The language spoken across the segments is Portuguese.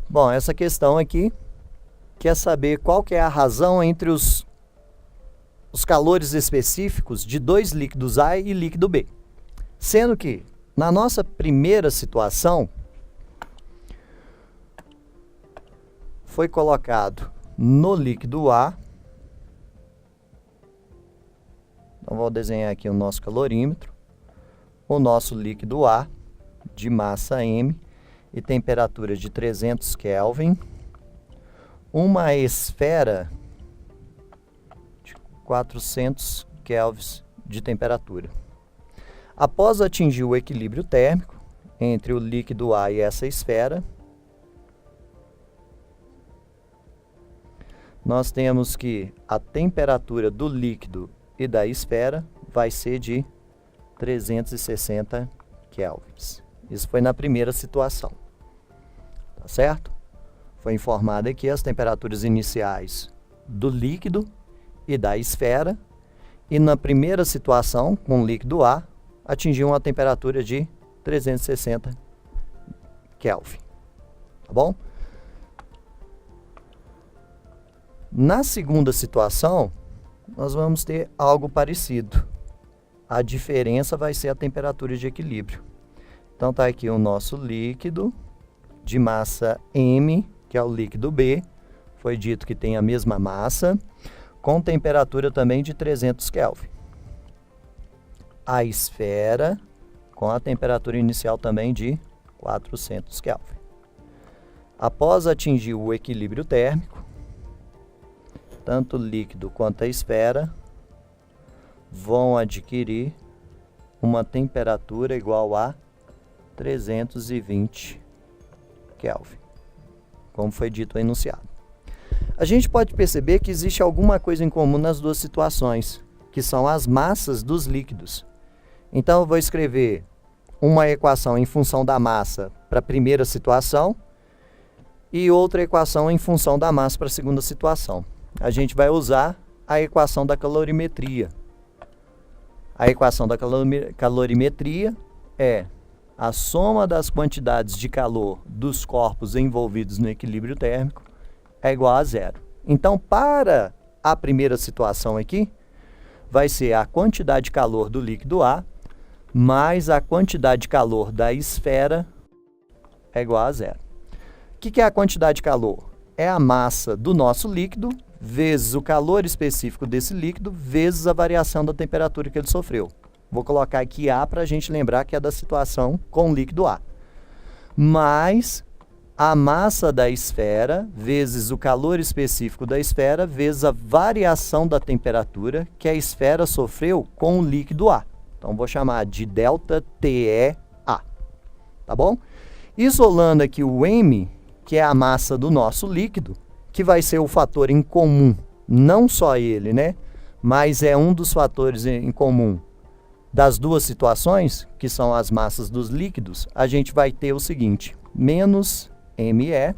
Bom, essa questão aqui quer saber qual que é a razão entre os calores específicos de dois líquidos A e líquido B. Sendo que, na nossa primeira situação, foi colocado no líquido A. Então, vou desenhar aqui o nosso calorímetro. O nosso líquido A, de massa M e temperatura de 300 Kelvin. Uma esfera de 400 kelvins de temperatura. Após atingir o equilíbrio térmico entre o líquido A e essa esfera, nós temos que a temperatura do líquido e da esfera vai ser de 360 kelvins. Isso foi na primeira situação. Tá certo? Foi informado aqui as temperaturas iniciais do líquido e da esfera. E na primeira situação, com o líquido A, atingiu uma temperatura de 360 Kelvin. Tá bom? Na segunda situação, nós vamos ter algo parecido. A diferença vai ser a temperatura de equilíbrio. Então, está aqui o nosso líquido de massa M, que é o líquido B. Foi dito que tem a mesma massa, com temperatura também de 300 Kelvin. A esfera, com a temperatura inicial também de 400 Kelvin. Após atingir o equilíbrio térmico, tanto o líquido quanto a esfera vão adquirir uma temperatura igual a 320 Kelvin, como foi dito no enunciado. A gente pode perceber que existe alguma coisa em comum nas duas situações, que são as massas dos líquidos. Então, eu vou escrever uma equação em função da massa para a primeira situação e outra equação em função da massa para a segunda situação. A gente vai usar a equação da calorimetria. A equação da calorimetria é a soma das quantidades de calor dos corpos envolvidos no equilíbrio térmico é igual a zero. Então, para a primeira situação aqui, vai ser a quantidade de calor do líquido A mais a quantidade de calor da esfera é igual a zero. O que é a quantidade de calor? É a massa do nosso líquido vezes o calor específico desse líquido vezes a variação da temperatura que ele sofreu. Vou colocar aqui A para a gente lembrar que é da situação com o líquido A. Mais a massa da esfera vezes o calor específico da esfera vezes a variação da temperatura que a esfera sofreu com o líquido A. Então, vou chamar de ΔTEA. Tá bom? Isolando aqui o M, que é a massa do nosso líquido, que vai ser o fator em comum, não só ele, né? Mas é um dos fatores em comum das duas situações, que são as massas dos líquidos, a gente vai ter o seguinte, menos ME,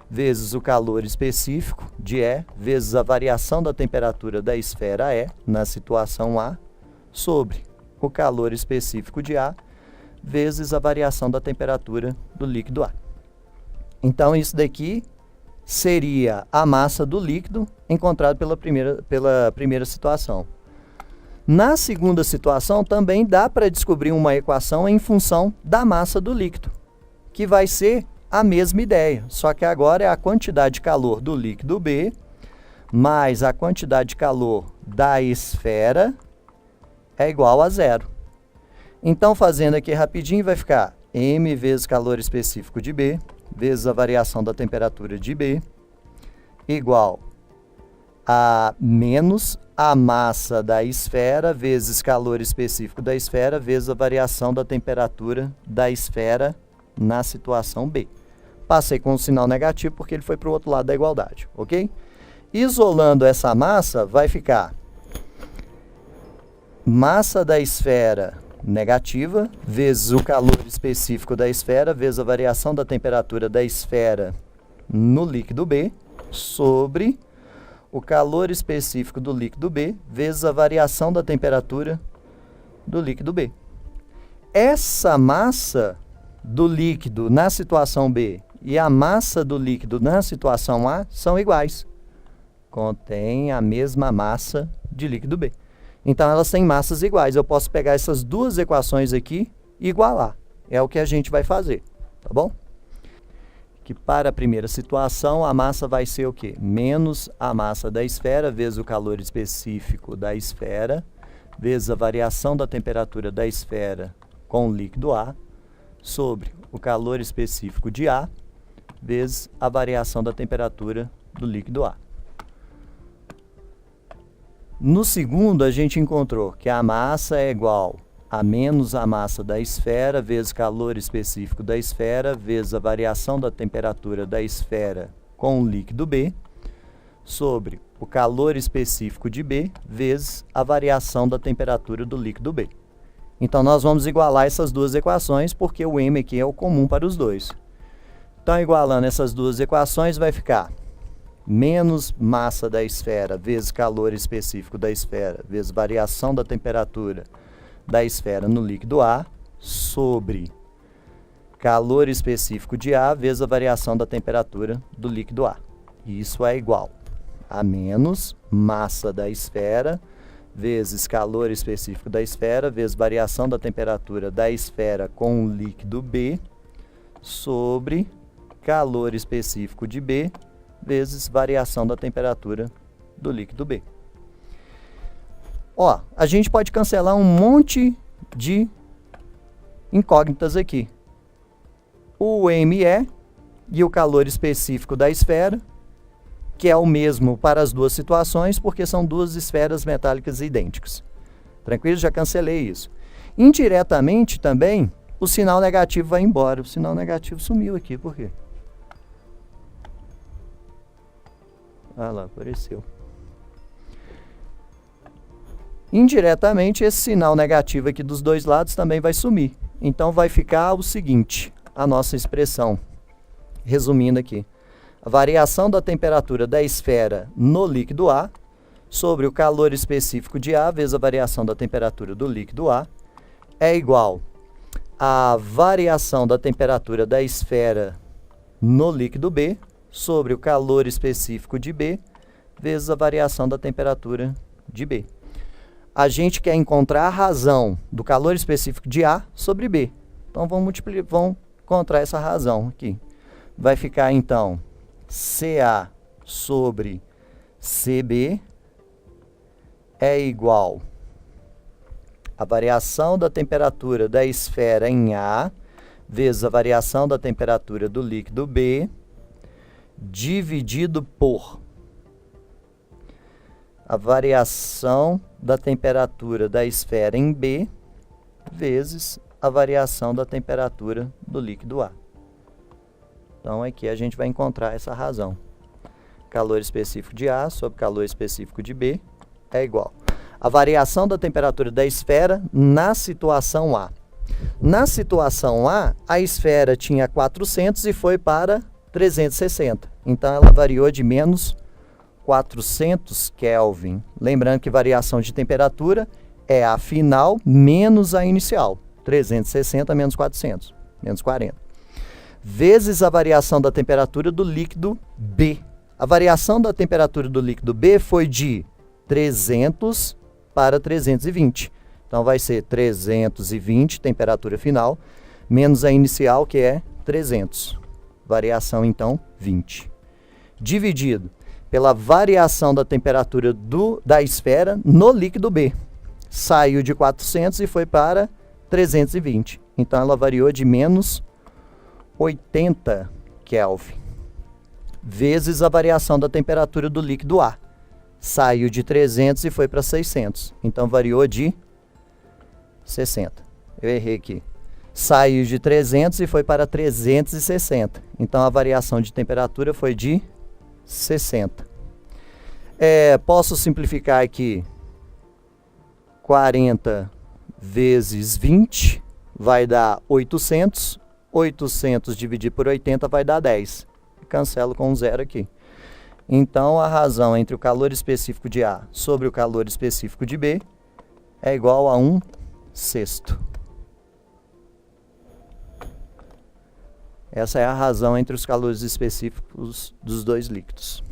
vezes o calor específico de E, vezes a variação da temperatura da esfera E, na situação A, sobre o calor específico de A, vezes a variação da temperatura do líquido A. Então, isso daqui seria a massa do líquido encontrado pela primeira situação. Na segunda situação, também dá para descobrir uma equação em função da massa do líquido, que vai ser a mesma ideia, só que agora é a quantidade de calor do líquido B mais a quantidade de calor da esfera é igual a zero. Então, fazendo aqui rapidinho, vai ficar M vezes calor específico de B vezes a variação da temperatura de B igual a menos a massa da esfera vezes calor específico da esfera vezes a variação da temperatura da esfera na situação B. Passei com um sinal negativo porque ele foi para o outro lado da igualdade, ok? Isolando essa massa, vai ficar massa da esfera negativa vezes o calor específico da esfera vezes a variação da temperatura da esfera no líquido B sobre o calor específico do líquido B vezes a variação da temperatura do líquido B. Essa massa do líquido na situação B e a massa do líquido na situação A são iguais. Contém a mesma massa de líquido B. Então, elas têm massas iguais. Eu posso pegar essas duas equações aqui e igualar. É o que a gente vai fazer, tá bom? Que para a primeira situação, a massa vai ser o quê? Menos a massa da esfera vezes o calor específico da esfera, vezes a variação da temperatura da esfera com o líquido A, sobre o calor específico de A, vezes a variação da temperatura do líquido A. No segundo, a gente encontrou que a massa é igual a menos a massa da esfera vezes calor específico da esfera vezes a variação da temperatura da esfera com o líquido B sobre o calor específico de B vezes a variação da temperatura do líquido B. Então, nós vamos igualar essas duas equações porque o M aqui é o comum para os dois. Então, igualando essas duas equações, vai ficar menos massa da esfera vezes calor específico da esfera vezes variação da temperatura da esfera no líquido A sobre calor específico de A vezes a variação da temperatura do líquido A. E isso é igual a menos massa da esfera vezes calor específico da esfera vezes variação da temperatura da esfera com o líquido B sobre calor específico de B vezes variação da temperatura do líquido B. Ó, a gente pode cancelar um monte de incógnitas aqui. O ME e o calor específico da esfera, que é o mesmo para as duas situações, porque são duas esferas metálicas idênticas. Tranquilo? Já cancelei isso. Indiretamente também, o sinal negativo vai embora. O sinal negativo sumiu aqui, por quê? Ah lá, apareceu. Indiretamente, esse sinal negativo aqui dos dois lados também vai sumir. Então, vai ficar o seguinte, a nossa expressão. Resumindo aqui. A variação da temperatura da esfera no líquido A sobre o calor específico de A vezes a variação da temperatura do líquido A é igual à variação da temperatura da esfera no líquido B sobre o calor específico de B vezes a variação da temperatura de B. A gente quer encontrar a razão do calor específico de A sobre B. Então, vamos encontrar essa razão aqui. Vai ficar, então, CA sobre CB é igual a variação da temperatura da esfera em A vezes a variação da temperatura do líquido B dividido por a variação da temperatura da esfera em B vezes a variação da temperatura do líquido A. Então, aqui a gente vai encontrar essa razão. Calor específico de A sobre calor específico de B é igual a variação da temperatura da esfera na situação A. Na situação A, a esfera tinha 400 e foi para 360. Então, ela variou de menos 400 Kelvin. Lembrando que variação de temperatura é a final menos a inicial. 360 menos 400, menos 40. Vezes a variação da temperatura do líquido B. A variação da temperatura do líquido B foi de 300 para 320. Então, vai ser 320, temperatura final, menos a inicial, que é 300. Variação, então, 20. Dividido pela variação da temperatura da esfera no líquido B. Saiu de 400 e foi para 320. Então, ela variou de menos 80 Kelvin. Vezes a variação da temperatura do líquido A. Saiu de 300 e foi para 600. Então, variou de 60. Eu errei aqui. Saiu de 300 e foi para 360. Então, a variação de temperatura foi de 60. Posso simplificar aqui. 40 vezes 20 vai dar 800. 800 dividido por 80 vai dar 10. Cancelo com um zero aqui. Então, a razão entre o calor específico de A sobre o calor específico de B é igual a 1/6. Essa é a razão entre os calores específicos dos dois líquidos.